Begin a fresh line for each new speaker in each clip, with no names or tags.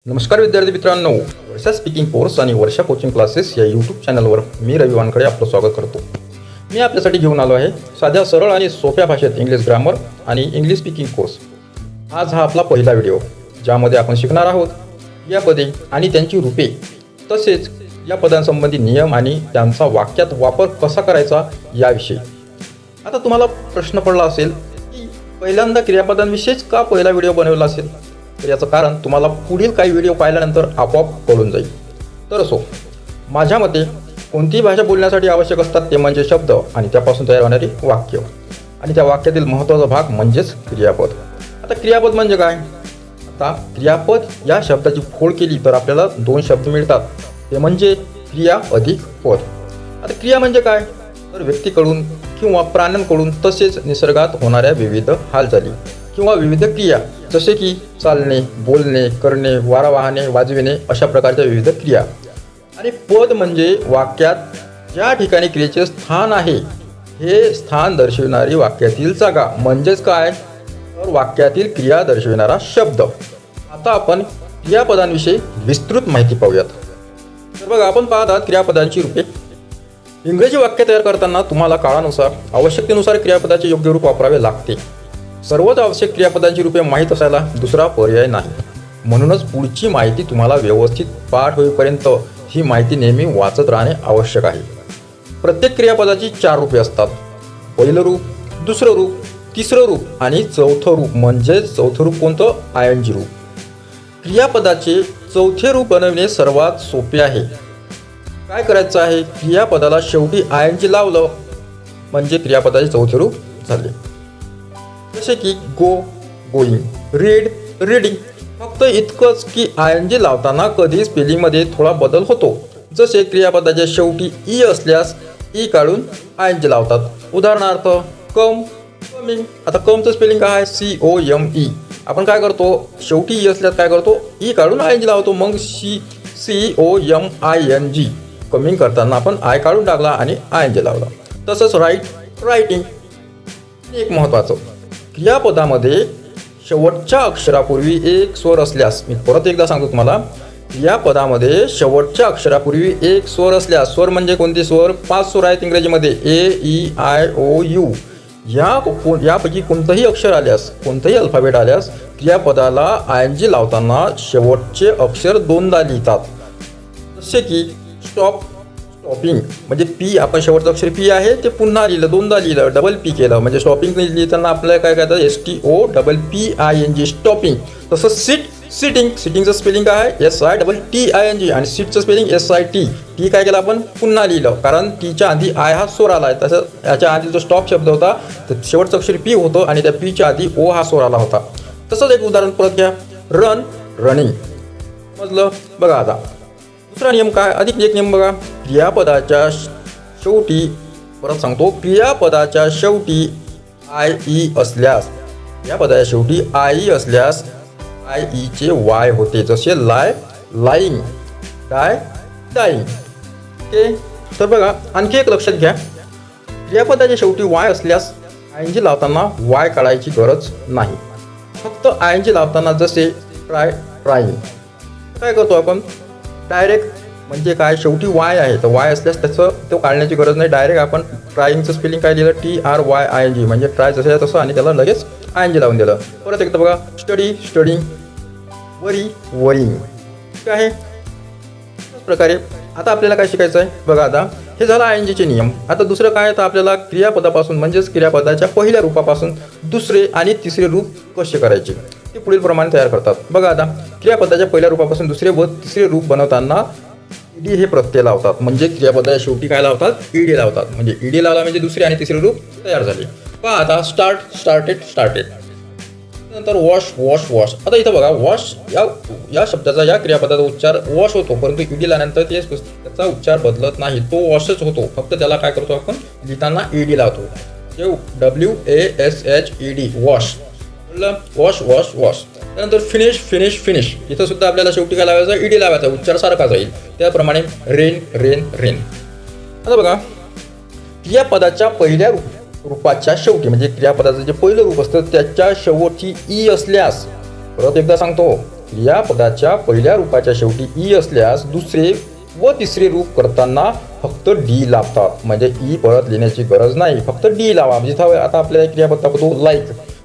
नमस्कार विद्यार्थी मित्रांनो, वर्षा स्पीकिंग कोर्स आणि वर्षा कोचिंग क्लासेस या यूट्यूब चॅनलवर मी रवी वानखडे आपलं स्वागत करतो. मी आपल्यासाठी घेऊन आलो आहे साध्या सरळ आणि सोप्या भाषेत इंग्लिश ग्रामर आणि इंग्लिश स्पीकिंग कोर्स. आज हा आपला पहिला व्हिडिओ, ज्यामध्ये आपण शिकणार आहोत या पदे आणि त्यांची रूपे, तसेच या पदांसंबंधी नियम आणि त्यांचा वाक्यात वापर कसा करायचा याविषयी. आता तुम्हाला प्रश्न पडला असेल की पहिल्यांदा क्रियापदांविषयीच का पहिला व्हिडिओ बनवला असेल, तर याचं कारण तुम्हाला पुढील काही व्हिडिओ पाहिल्यानंतर आपोआप कळून जाईल. तर असो, माझ्या मते कोणतीही भाषा बोलण्यासाठी आवश्यक असतात ते म्हणजे शब्द आणि त्यापासून तयार होणारी वाक्य, आणि त्या वाक्यातील महत्त्वाचा भाग म्हणजेच क्रियापद. आता क्रियापद म्हणजे काय? आता क्रियापद या शब्दाची फोड केली तर आपल्याला दोन शब्द मिळतात, ते म्हणजे क्रिया अधिक पद. आता क्रिया म्हणजे काय? तर व्यक्तीकडून किंवा प्राण्यांकडून तसेच निसर्गात होणाऱ्या विविध हालचाली किंवा विविध क्रिया, जसे की चालणे, बोलणे, करणे, वारा वाहने, वाजविणे, अशा प्रकारच्या विविध क्रिया. आणि पद म्हणजे वाक्यात ज्या ठिकाणी क्रियेचे स्थान आहे हे स्थान दर्शविणारी वाक्यातील जागा, म्हणजेच काय, तर वाक्यातील क्रिया दर्शविणारा शब्द. आता आपण क्रियापदांविषयी विस्तृत माहिती पाहूयात. तर बघा, आपण पाहत आहात क्रियापदांची रूपे. इंग्रजी वाक्य तयार करताना तुम्हाला काळानुसार आवश्यकतेनुसार क्रियापदाचे योग्य रूप वापरावे लागते. सर्वच आवश्यक क्रियापदांची रूपे माहीत असायला दुसरा पर्याय नाही. म्हणूनच पुढची माहिती तुम्हाला व्यवस्थित पाठ होईपर्यंत ही माहिती नेहमी वाचत राहणे आवश्यक आहे. प्रत्येक क्रियापदाची 4 रूपे असतात. पहिलं रूप, दुसरं रूप, तिसरं रूप आणि चौथं रूप. म्हणजे चौथं रूप कोणतं? ING रूप. क्रियापदाचे चौथे रूप बनवणे सर्वात सोपे आहे. काय करायचं आहे? क्रियापदाला शेवटी ING लावलं म्हणजे क्रियापदाचे चौथे रूप झाले. जसे की गो, गोईंग, रीड, रीडिंग. फक्त इतकंच की ING लावताना कधी स्पेलिंगमध्ये थोडा बदल होतो. जसे क्रियापदाच्या शेवटी ई असल्यास ई काढून ING लावतात. उदाहरणार्थ कम, कमिंग. आता कमचं स्पेलिंग काय आहे? COME. आपण काय करतो? शेवटी ई असल्यास काय करतो? ई काढून ING लावतो. मग COMING. कमिंग करताना आपण आय काढून टाकला आणि ING लावला. तसंच राईट, रायटिंग. एक महत्त्वाचं, क्रियापदामध्ये शेवटच्या अक्षरापूर्वी एक स्वर असल्यास, मी परत एकदा सांगतो तुम्हाला, क्रियापदामध्ये शेवटच्या अक्षरापूर्वी एक स्वर असल्यास, स्वर म्हणजे कोणते स्वर? 5 स्वर आहेत इंग्रजीमध्ये, AEIOU. यापैकी कोणतंही अक्षर आल्यास, कोणतंही अल्फाबेट आल्यास क्रियापदाला ING लावताना शेवटचे अक्षर दोनदा लिहितात. जसे की स्टॉप, स्टॉपिंग. म्हणजे पी, आपण शेवटचं अक्षर पी आहे ते पुन्हा लिहिलं, दोनदा लिहिलं, डबल पी केलं, म्हणजे स्टॉपिंग लिहिताना आपल्याला काय करतात? STOPPING, stopping. तसं सीट, सिटिंग. सिटिंगचं स्पेलिंग काय आहे? SITTING. आणि सीटचं स्पेलिंग SIT. टी काय केलं आपण? पुन्हा लिहिलं, कारण टीच्या आधी आय हा स्वर आला आहे. तसं याच्या आधी जो स्टॉप शब्द होता तर शेवटचं अक्षर पी होतं आणि त्या पीच्या आधी ओ हा स्वर आला होता. तसंच एक उदाहरण परत घ्या, रन, रनिंग. समजलं? बघा आता दुसरा नियम काय? अधिक एक नियम बघा. क्रियापदाच्या शेवटी, परत सांगतो, क्रियापदाच्या शेवटी IE असल्यास, क्रियापदाच्या शेवटी IE असल्यास IEचे Y होते. जसे लाय, लाईंग, डाय, डाईंग. ओके. तर बघा, आणखी एक लक्षात घ्या, क्रियापदाच्या शेवटी Y असल्यास ING लावताना Y काढायची गरज नाही. फक्त ING लावताना जसे ट्राय, ट्राईंग. काय करतो आपण? डायरेक्ट म्हणजे काय? शेवटी Y आहे तर Y असल्यास त्याचं तो काढण्याची गरज नाही. डायरेक्ट आपण ट्राईंगचं स्पेलिंग काय लिहिलं? TRYING. म्हणजे ट्राय जसं आहे तसं, आणि त्याला लगेच ING लावून दिलं. परत एकदा बघा, स्टडी, स्टडिंग, वरी, वरिंग. ठीक आहे. त्याच प्रकारे आता आपल्याला काय शिकायचं आहे? बघा, आता हे झालं INGचे नियम. आता दुसरं काय? तर आपल्याला क्रियापदापासून म्हणजेच क्रियापदाच्या पहिल्या रूपापासून दुसरे आणि तिसरे रूप कसे करायचे ते पुढील प्रमाणे तयार करतात. बघा, आता क्रियापदाच्या पहिल्या रूपापासून दुसरे व तिसरे रूप बनवताना ED हे प्रत्यय लावतात. म्हणजे क्रियापदाच्या शेवटी काय लावतात? ED लावतात. म्हणजे ED लावला म्हणजे दुसरे आणि तिसरे रूप तयार झाले. पहा आता, स्टार्ट, स्टार्टेड, स्टार्टेड. नंतर वॉश, वॉश, वॉश. आता इथं बघा, वॉश या शब्दाचा, या क्रियापदाचा उच्चार वॉश होतो, परंतु ED लावल्यानंतर त्याचा उच्चार बदलत नाही, तो वॉशच होतो. फक्त त्याला काय करतो आपण? लिहिताना ED लावतो. WASHED, wash. Wash, wash, wash. त्यानंतर फिनिश, फिनिश, फिनिश. इथं सुद्धा आपल्याला शेवटी काय लावायचं? ED लावायचा, उच्चार सारखा जाईल. त्याप्रमाणे रेन, रेन, रेन. आता बघा, क्रियापदाच्या पहिल्या रूपाच्या शेवटी, म्हणजे क्रियापदाचं जे पहिलं रूप असतं त्याच्या शेवटची ई असल्यास, परत एकदा सांगतो, क्रियापदाच्या पहिल्या रूपाच्या शेवटी ई असल्यास दुसरे व तिसरे रूप करताना फक्त डी लावतात. म्हणजे ई परत लिहिण्याची गरज नाही, फक्त डी लावा. जिथं आता आपल्याला क्रियापद दाखवतो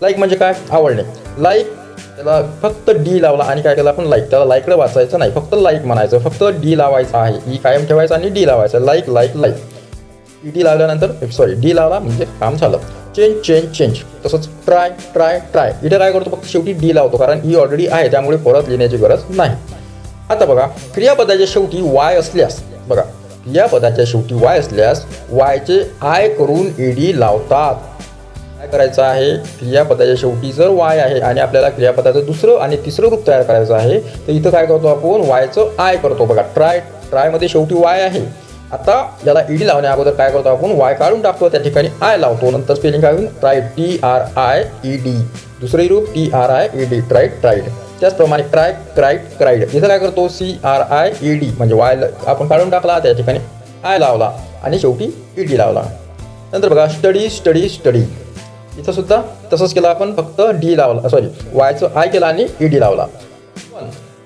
लाईक म्हणजे काय, आवडणे. लाईक त्याला फक्त डी लावला आणि काय केलं आपण लाईक, त्याला लाईकला वाचायचं नाही, फक्त लाईक म्हणायचं, फक्त डी लावायचं आहे. ई कायम ठेवायचं आणि डी लावायचं. लाईक डी लावल्यानंतर डी लावला म्हणजे काम झालं. चेंज. तसंच ट्राय इथे काय करतो, फक्त शेवटी डी लावतो कारण ई ऑलरेडी आहे, त्यामुळे परत लिहिण्याची गरज नाही. आता बघा, क्रियापदाच्या शेवटी वाय असल्यास वायचे आय करून ईडी लावतात. काय करायचं आहे, क्रियापदाच्या शेवटी जर वाय आहे आणि आपल्याला क्रियापदाचं दुसरं आणि तिसरं रूप तयार करायचं आहे, तर इथं काय करतो आपण, वायचं आय करतो. बघा, ट्रायमध्ये शेवटी वाय आहे. आता याला ईडी लावण्या अगोदर काय करतो आपण, वाय काढून टाकतो, त्या ठिकाणी आय लावतो. नंतर स्पेलिंग काय होईल, ट्राईड, TRIED. दुसरे रूप TRIED, ट्राईड. त्याचप्रमाणे क्राईड इथं काय करतो, CRIED म्हणजे वाय आपण काढून टाकला, त्या ठिकाणी आय लावला आणि शेवटी ईडी लावला. नंतर बघा, स्टडी इथं सुद्धा तसंच केलं आपण, फक्त डी लावला, वायचं आय केला आणि ईडी लावला.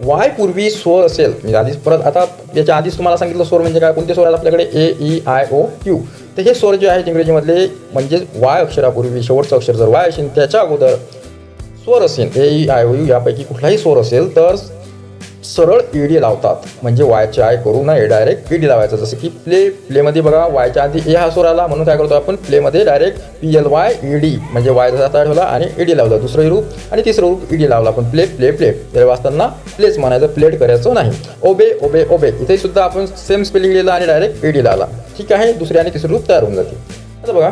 वाय पूर्वी स्वर असेल, मी आधीच परत आता याच्या आधीच तुम्हाला सांगितलं स्वर म्हणजे काय, कोणते स्वर आहेत आपल्याकडे, AEIOU. तर हे स्वर जे आहेत इंग्रजीमधले, म्हणजे वाय अक्षरापूर्वी शेवटचं अक्षर जर वाय असेल, त्याच्या अगोदर स्वर असेल AEIOU यापैकी कुठलाही स्वर असेल तर सरळ ईडी लावतात. म्हणजे वायचे आय करू नये, डायरेक्ट ईडी लावायचं. जसं की प्लेमध्ये बघा, वायच्या आधी ए हा स्वर आला म्हणून काय करतो आपण, प्लेमध्ये डायरेक्ट PLYED म्हणजे वायचा हात ठेवला आणि ईडी लावला. दुसरं रूप आणि तिसरं रूप ईडी लावला. आपण प्ले त्याला वाचताना प्लेच म्हणायचं, प्लेट करायचं नाही. ओबे इथे सुद्धा आपण सेम स्पेलिंग लिहिलं आणि डायरेक्ट ईडी लावला. ठीक आहे, दुसरे आणि तिसरे रूप तयार होऊन जाते. आता बघा,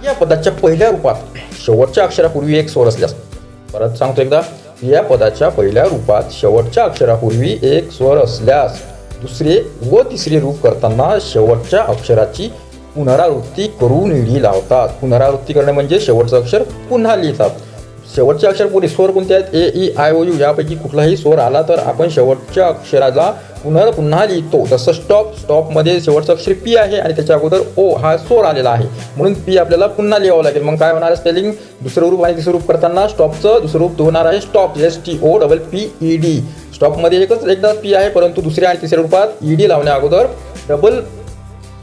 या पदाच्या पहिल्या रूपात शेवटच्या अक्षरापूर्वी एक स्वर असल्यास, परत सांगतो एकदा, या पदाच्या पहिल्या रूपात शेवटच्या अक्षरापूर्वी एक स्वर असल्यास दुसरे व तिसरे रूप करताना शेवटच्या अक्षराची पुनरावृत्ती करून ईडी लावतात. पुनरावृत्ती करणे म्हणजे शेवटचं अक्षर पुन्हा लिहितात. शेवटच्या अक्षरपूर्वी स्वर कोणते आहेत, AEIOU यापैकी कुठलाही स्वर आला तर आपण शेवटच्या अक्षराला पुन्हा लिहितो. जसं स्टॉपमध्ये शेवटचं अक्षर P आहे आणि त्याच्या अगोदर O हा स्वर आलेला आहे, म्हणून P आपल्याला पुन्हा लिहावं लागेल. मग काय होणार, स्पेलिंग दुसरं रूप आणि तिसरं रूप करताना स्टॉपचं दुसरं रूप होणार आहे स्टॉप, STOPPED. स्टॉपमध्ये एकदा P आहे, परंतु दुसऱ्या आणि तिसऱ्या रूपात ईडी लावण्या अगोदर डबल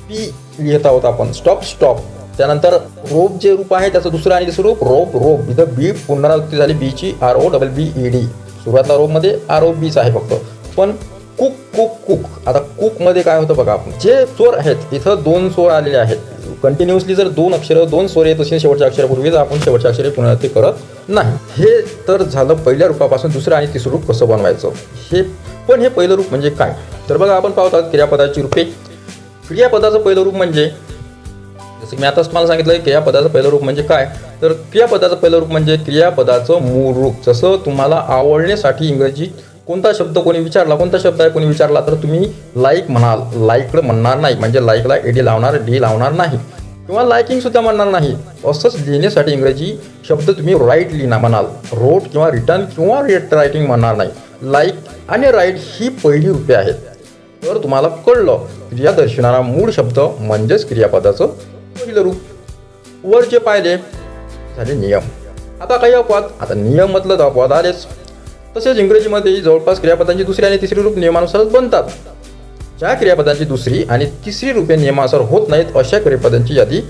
P लिहित आहोत आपण, स्टॉप. त्यानंतर रोप जे रूप आहे त्याचं दुसरं आणि तिसरं रूप रोप. इथं बी पुनरावृत्ती झाली, बीची ROBBED. सुरुवातला रोपमध्ये ROBच आहे फक्त. पण कुक आता कुकमध्ये काय होतं बघा, आपण जे स्वर आहेत इथं दोन स्वर आलेले आहेत. कंटिन्युअसली जर दोन स्वर येत असेल शेवटच्या अक्षरापूर्वी, तर आपण शेवटच्या अक्षरे पुनरावृत्ती करत नाही. हे तर झालं पहिल्या रूपापासून दुसरं आणि तिसरं रूप कसं बनवायचं. हे पहिलं रूप म्हणजे काय, तर बघा आपण पाहतात क्रियापदाची रूपे. क्रियापदाचं पहिलं रूप म्हणजे, जसं मी आताच तुम्हाला सांगितलं, क्रियापदाचं पहिलं रूप म्हणजे काय, तर क्रियापदाचं पहिलं रूप म्हणजे क्रियापदाचं मूळ रूप. जसं तुम्हाला आवडण्यासाठी इंग्रजीत कोणता शब्द कोणी विचारला तर तुम्ही लाईक म्हणाल, लाईकड म्हणणार नाही, म्हणजे लाईकला ईडी लावणार, डी लावणार नाही, किंवा लाईकिंग सुद्धा म्हणणार नाही. असंच लिहिण्यासाठी इंग्रजी शब्द तुम्ही राईट म्हणाल, रोट किंवा रिटर्न किंवा रायटिंग म्हणणार नाही. लाईक आणि राईट ही पहिली रूपे आहेत. तर तुम्हाला कळलं, क्रिया दर्शवणारा मूळ शब्द म्हणजेच क्रियापदाचं पहिलं रूप. वर जे पाहिले झाले नियम. आता काही अपवाद, आता नियम म्हटलं तर अपवाद आलेच. तसेच इंग्रजीमध्ये जवळपास क्रियापदांची दुसरी आणि तिसरी रूप नियमानुसारच बनतात. ज्या क्रियापदांची दुसरी आणि तिसरी रूपे नियमानुसार होत नाहीत अशा क्रियापदांची यादी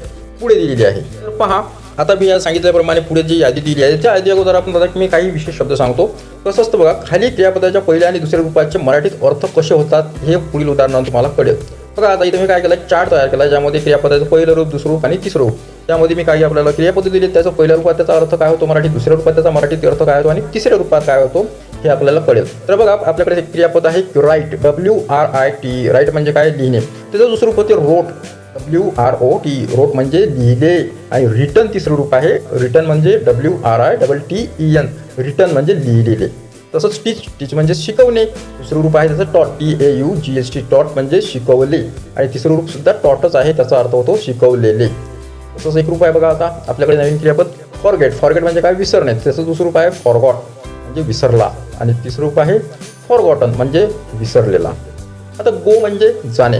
पुढे दिलेली आहे. तर पहा, आता मी सांगितल्याप्रमाणे पुढे जी यादी दिली आहे त्या यादी अगोदर आपण बघा, मी काही विशेष शब्द सांगतो. कसं असतं बघा, खाली क्रियापदाच्या पहिल्या आणि दुसऱ्या रूपाचे मराठीत अर्थ कसे होतात हे पुढील उदाहरणात तुम्हाला कळेल. बघा, आता इथे मी काय केलं, चार्ट तयार केला, ज्यामध्ये क्रियापदाचं पहिलं रूप, दुसरं रूप आणि तिसरं रूप. त्यामध्ये मी काही आपल्याला क्रियापद दिली, त्याचं पहिल्या रूपात त्याचा अर्थ काय होतो मराठीत, दुसऱ्या रूपात त्याचा मराठीत अर्थ काय होतो आणि तिसऱ्या रूपात काय होतो हे आपल्याला कळेल. तर बघा, आपल्याकडे एक क्रियापद आहे राईट, WRIT. राईट म्हणजे काय, लिहिणे. त्याचं दुसरं रूप होते रोट, WROT. रोट म्हणजे लिहिले. आणि रिटर्न तिसरं रूप आहे, रिटर्न म्हणजे WRITTEN. रिटर्न म्हणजे लिहिलेले. तसंच टीच म्हणजे शिकवणे. दुसरं रूप आहे त्याचं टॉट, TAUGHT. टॉट म्हणजे शिकवले. आणि तिसरं रूप सुद्धा टॉटच आहे, त्याचा अर्थ होतो शिकवलेले. तसंच एक रूप आहे बघा, आता आपल्याकडे नवीन क्रियापद फॉरगेट म्हणजे काय, विसरणे. त्याचं दुसरं रूप आहे फॉरगॉट म्हणजे विसरला. आणि तिसरं रूप आहे फॉरगॉटन म्हणजे विसरलेला. आता गो म्हणजे जाणे.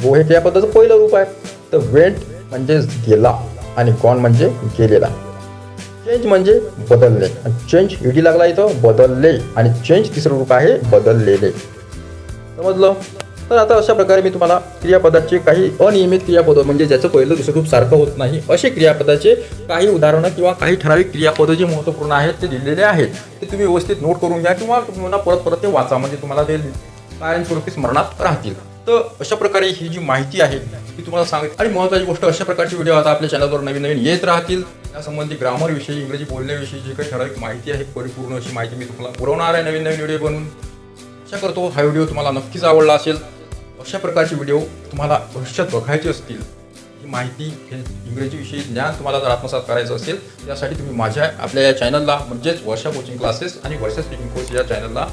गो हे क्रियापदाचं पहिलं रूप आहे. तर वेंट म्हणजे गेला आणि गॉन म्हणजे गेलेला. चेंज म्हणजे बदलणे. चेंज ईडी लागला इथं, बदलले. आणि चेंज तिसरं रूप आहे बदललेले. समजलं? तर आता अशा प्रकारे मी तुम्हाला क्रियापदाचे काही अनियमित क्रियापद म्हणजे ज्याचं पहिलं दुसरं रूप सारखं होत नाही असे क्रियापदाचे काही उदाहरणं किंवा काही ठराविक क्रियापद जे महत्त्वपूर्ण आहेत ते दिलेले आहेत. ते तुम्ही व्यवस्थित नोट करून घ्या किंवा तुम्हाला परत ते वाचा, म्हणजे तुम्हाला ते कायमस्वरूपी स्मरणात राहतील. तर अशा प्रकारे ही जी माहिती आहे ती तुम्हाला सांगितली. आणि महत्त्वाची गोष्ट, अशा प्रकारचे व्हिडिओ आता आपल्या चॅनलवर नवीन नवीन येत राहतील. यासंबंधी ग्रामरविषयी, इंग्रजी बोलण्याविषयी जे काही ठराविक माहिती आहे, परिपूर्ण अशी माहिती मी तुम्हाला पुरवणार आहे नवीन नवीन व्हिडिओ बनवून. आशा करतो हा व्हिडिओ तुम्हाला नक्कीच आवडला असेल. अशा प्रकारचे व्हिडिओ तुम्हाला भविष्यात बघायचे असतील, ही माहिती, हे इंग्रजीविषयी ज्ञान तुम्हाला जर आत्मसात करायचं असेल, त्यासाठी तुम्ही आपल्या या चॅनलला म्हणजेच वर्षा कोचिंग क्लासेस आणि वर्षा स्पीकिंग कोर्स या चॅनलला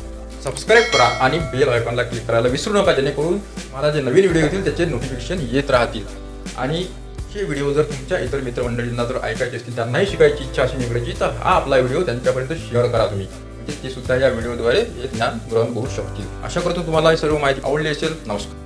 सबस्क्राईब करा आणि बेल आयकॉनला क्लिक करायला विसरू नका, जेणेकरून मला जे नवीन व्हिडिओ येतील त्याचे नोटिफिकेशन येत राहतील. आणि हे व्हिडिओ जर तुमच्या इतर मित्रमंडळींना जर ऐकायचे असतील, त्यांनाही शिकायची इच्छा असेल इंग्रजी, तर हा आपला व्हिडिओ त्यांच्यापर्यंत शेअर करा तुम्ही, म्हणजे ते सुद्धा या व्हिडिओद्वारे हे ज्ञान ग्रहण करू शकतील. आशा करतो तुम्हाला ही सर्व माहिती आवडली असेल. नमस्कार.